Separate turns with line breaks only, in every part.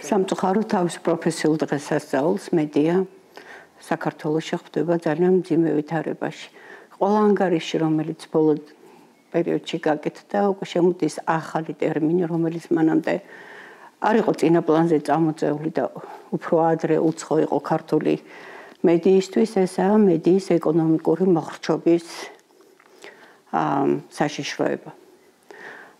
სამწუხაროდ თავის პროფესიულ დღესასწაულს მედია საქართველოში ხვდება ძალიან მძიმე ვითარებაში. Ყველა ანგარიში, რომელიც ბოლო პერიოდში გაკეთდა, უკვე შემოდის ახალი ტერმინი, რომელიც მანამდე არ იყო წინა პლანზე წამოწეული და უფრო ადრე უცხო იყო ქართული მედიისთვის, ესაა მედიის ეკონომიკური მოხრჩობის საშიშროება.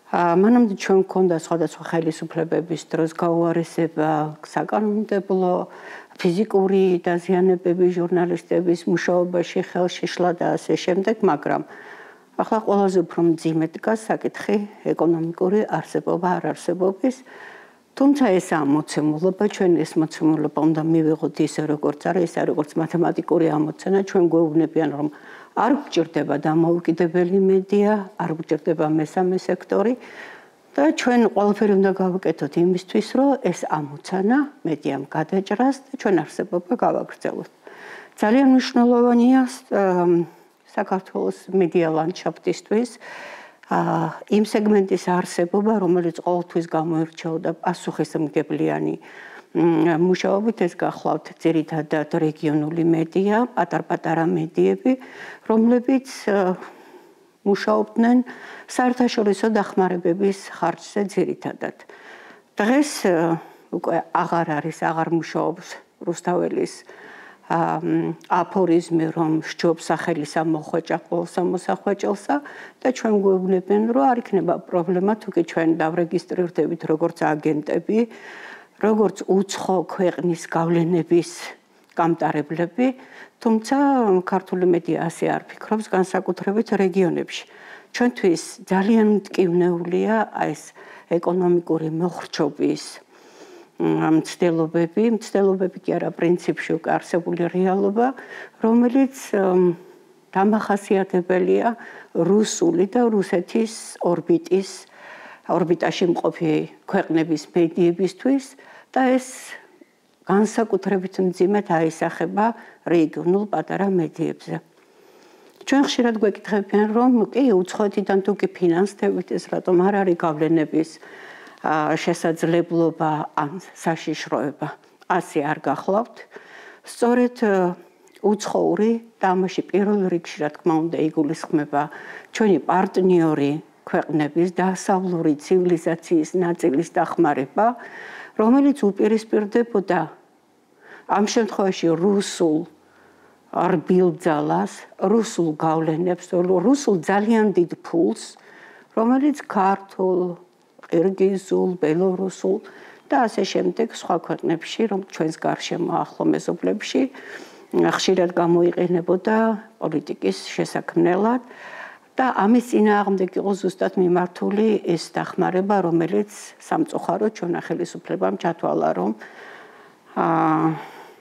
მანამდე ჩვენ გვქონდა სხვადასხვა ხელისუფლებების დროს გაუარესება, საკანონმდებლო, ფიზიკური დაზიანებები ჟურნალისტების მუშაობაში, ხელშიშლა და ასე შემდეგ, მაგრამ ახლა ყველაზე უფრო მძიმედ დგას საკითხი ეკონომიკური არსებობა არ არსებობის. თუმცა ეს ამოცემულობა, ჩვენ ეს მოცემულობა უნდა მივიღოთ ისე როგორც არის, ეს არის როგორც მათემატიკური ამოცანა, ჩვენ გვეუბნებიან რომ არ გვჭირდება დამოუკიდებელი მედია, არ გვჭირდება მესამე სექტორი და ჩვენ ყველაფერი უნდა გავაკეთოთ იმისთვის, რომ ეს ამოცანა მედიამ გადაჭრას და ჩვენ არსებობა გავაგრძელოთ. ძალიან მნიშვნელოვანია საქართველოს მედია ლანდშაფტისთვის იმ სეგმენტის არსებობა, რომელიც ყოველთვის გამოირჩეოდა პასუხისმგებლიანი მუშაობით, ეს გახლავთ ძირითადად რეგიონული მედია, პატარ-პატარა მედიები, რომლებიც მუშაობდნენ საერთაშორისო დახმარებების ხარჯზე ძირითადად. დღეს უკვე აღარ მუშაობს რუსთაველის აფორიზმი, რომ სჯობს სახელისა მოხვეჭა ყოველსა მოსახვეჭელსა და ჩვენ გვეუბნებიან, რომ არ იქნება პრობლემა, თუკი ჩვენ დავრეგისტრირდებით როგორც აგენტები, როგორც უცხო ქვეყნის გავლენების გამტარებლები, თუმცა ქართული მედია ასე არ ფიქრობს, განსაკუთრებით რეგიონებში. ჩვენთვის ძალიან მტკივნეულია ეს ეკონომიკური მოხრჩობის მცდელობები კი არა პრინციპში უკვე არსებული რეალობა, რომელიც დამახასიათებელია რუსული და რუსეთის ორბიტაში მყოფი ქვეყნების მედიებისთვის და ეს განსაკუთრებით მძიმედ აისახება რეგიონულ პატარა მედიებზე. ჩვენ ხშირად გვეკითხებიან, რომ კი უცხოეთიდან თუ კი ფინანსდებით, ეს რატომ არ არის გავლენების შესაძლებლობა ან საშიშროება. ასე არ გახლავთ. სწორედ უცხოური თამაში პირველ რიგში, რა თქმა უნდა, იგულისხმება ჩვენი პარტნიორი ქვეყნების დასავლური ცივილიზაციის ნაწილის დახმარება, რომელიც უპირისპირდებოდა ამ შემთხვევაში რუსულ რბილძალას, რუსულ გავლენებს, რუსულ ძალიან დიდ ფულს, რომელიც ქართულ, ყირგიზულ, ბელორუსულ და ასე შემდეგ სხვა ქვეყნებში, რომ ჩვენს გარშემო ახლო მეზობლებში ხშირად გამოიყენებოდა პოლიტიკის შესაქმნელად და ამის წინააღმდეგ იყო ზუსტად მიმართული ეს დახმარება, რომელიც სამწუხაროდ ჩვენმა ხელისუფლებამ ჩათვალა, რომ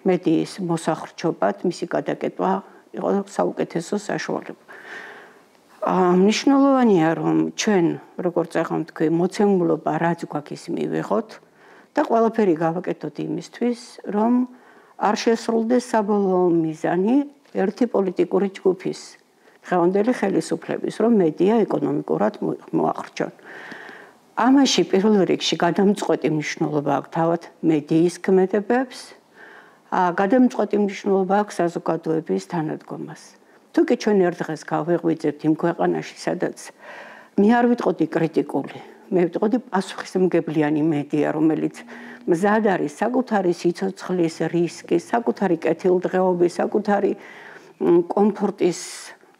მედიის მოსახრჩობად მისი გადაკეტვა იყო საუკეთესო საშუალება. მნიშვნელოვანია, რომ ჩვენ, როგორც ახლა ვთქვი, მოცემულობა რაც გვაქვს ის მივიღოთ და ყველაფერი გავაკეთოთ იმისთვის, რომ არ შესრულდეს საბოლოო მიზანი ერთი პოლიტიკური ჯგუფის, დღევანდელი ხელისუფლების, რომ მედია ეკონომიკურად მოახრჩონ. ამაში პირველ რიგში გადამწყვეტი მნიშვნელობა აქვს თავად მედიის ქმედებებს, გადამწყვეტი მნიშვნელობა აქვს საზოგადოების თანადგომას. თუკი ჩვენ ერთ დღეს გავეღვიძებთ იმ ქვეყანაში, სადაც მე არ ვიტყოდი კრიტიკული, მე ვიტყოდი პასუხისმგებლიანი მედია, რომელიც მზად არის საკუთარი სიცოცხლის რისკის, საკუთარი კეთილდღეობის, საკუთარი კომფორტის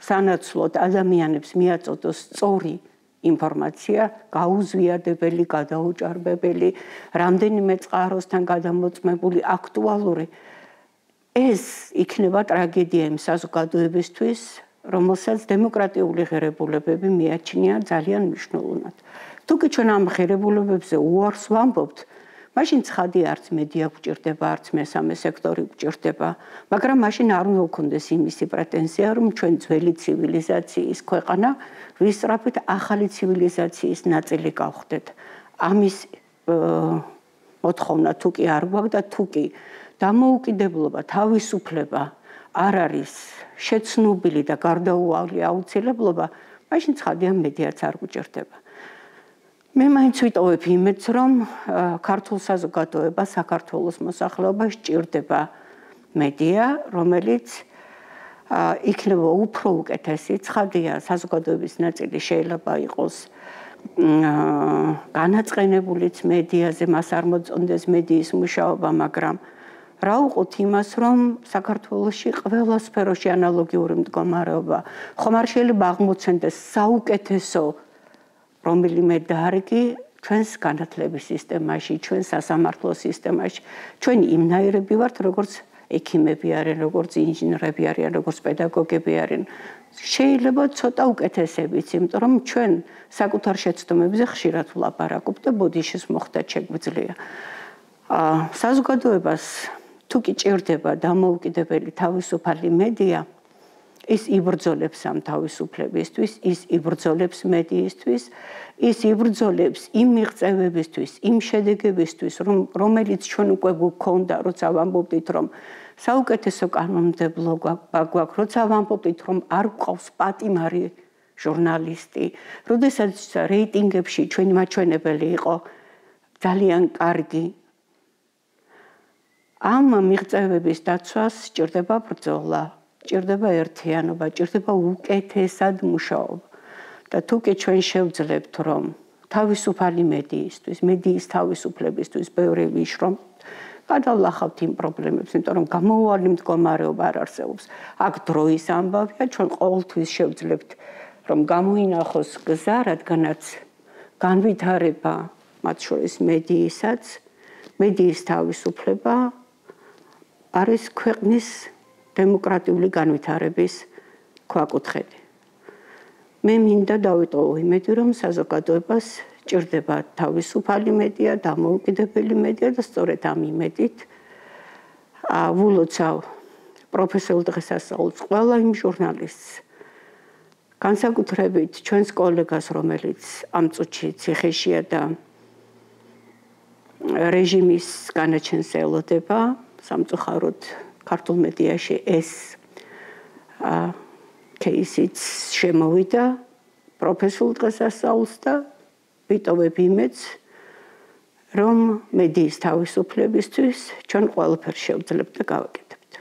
სანაცვლოდ ადამიანებს მიაწოდოს სწორი ინფორმაცია, გაუზვიადებელი, გადაუჭარბებელი, რამდენიმე წყაროსთან გადამოწმებული, აქტუალური. ეს იქნება ტრაგედია იმ საზოგადოებისთვის, რომელსაც დემოკრატიული ღირებულებები მიაჩნია ძალიან მნიშვნელოვნად. თუკი ჩვენ ამ ღირებულებებზე უარს ვამბობთ, მაშინ ცხადი არც მედია გვჭირდება, არც მესამე სექტორი გვჭირდება, მაგრამ მაშინ არ უნდა გქონდეს იმისი პრეტენზია, რომ ჩვენ ძველი ცივილიზაციის ქვეყანა ვისწრაფით ახალი ცივილიზაციის ნაწილი გავხდეთ. ამის მოთხოვნა თუ კი არ გვაქვს და თუ კი დამოუკიდებლობა, თავისუფლება არ არის შეცნობილი და გარდაუვალი აუცილებლობა, მაშინ ცხადია მედიაც არ გვჭირდება. მე მაინც ვიტოვებ იმედს, რომ ქართულ საზოგადოებას, საქართველოს მოსახლეობას სჭირდება მედია, რომელიც იქნება უფრო უკეთესი. ცხადია, საზოგადოების ნაწილი შეიძლება იყოს განაწყენებულიც მედიაზე, მას არ მოწონდეს მედიის მუშაობა, მაგრამ რა უყოთ იმას, რომ საქართველოში ყველა სფეროში ანალოგიური მდგომარეობა ხომ არ შეიძლება აღმოცენდეს საუკეთესო რომელიმე დარგი ჩვენს განათლების სისტემაში, ჩვენს სასამართლო სისტემაში. ჩვენ იმნაირები ვართ, როგორც ექიმები არიან, როგორც ინჟინრები არიან, როგორც პედაგოგები არიან. შეიძლება ცოტა უკეთესებიც, იმიტომ რომ ჩვენ საკუთარ შეცდომებზე ხშირად ვლაპარაკობ და ბოდიშის მოხდათ შეგვიძლია. საზოგადოებას თუ კი ჭირდება დამოუკიდებელი თავისუფალი მედია, ის იბრძოლებს ამ თავისუფლებისთვის, ის იბრძოლებს მედიისთვის, ის იბრძოლებს იმ მიღწევებისთვის, იმ შედეგებისთვის, რომელიც ჩვენ უკვე გვქონდა, როცა ვამბობდით, რომ საუკეთესო კანონმდებლო გვაქვს, როცა ვამბობდით, რომ არ გვყავს პატიმარი ჟურნალისტი, როდესაც რეიტინგებში ჩვენი მაჩვენებელი იყო ძალიან კარგი. ამ მიღწევების დაცვას სჭირდება ბრძოლა, სჭირდება ერთიანობა, სჭირდება უკეთესად მუშაობა. და თუ კი ჩვენ შევძლებთ, რომ თავისუფალი მედიისთვის, მედიის თავისუფლებისთვის ბევრი ვიშრომთ, გადავლახავთ იმ პრობლემებს, იმიტომ რომ გამოუვალი მდგომარეობა არ არსებობს. აქ დროის ამბავია, ჩვენ ყოველთვის შევძლებთ, რომ გამოინახოს გზა, რადგანაც განვითარება, მათ შორის მედიისაც, მედიის თავისუფლება არის ქვეყნის დემოკრატიული განვითარების ქვაკუთხედი. მე მინდა დავიტოვო იმედი, რომ საზოგადოებას ჭირდება თავისუფალი მედია, დამოუკიდებელი მედია და სწორედ ამ იმედით ვილოცავ პროფესიულ დღესასწაულს ყველა იმ ჟურნალისტს, განსაკუთრებით ჩვენს კოლეგას, რომელიც ამ წუთში ციხეშია და რეჟიმის განაჩენს ელოდება, სამწუხაროდ ქართულ მედიაში ეს кейსიც შემოვიდა პროფესიულ დღესასწაულს და ვიტოვებ იმედს, რომ მედიის თავისუფლებისთვის ჩვენ ყველაფერს შევძლებთ და გავაკეთებთ.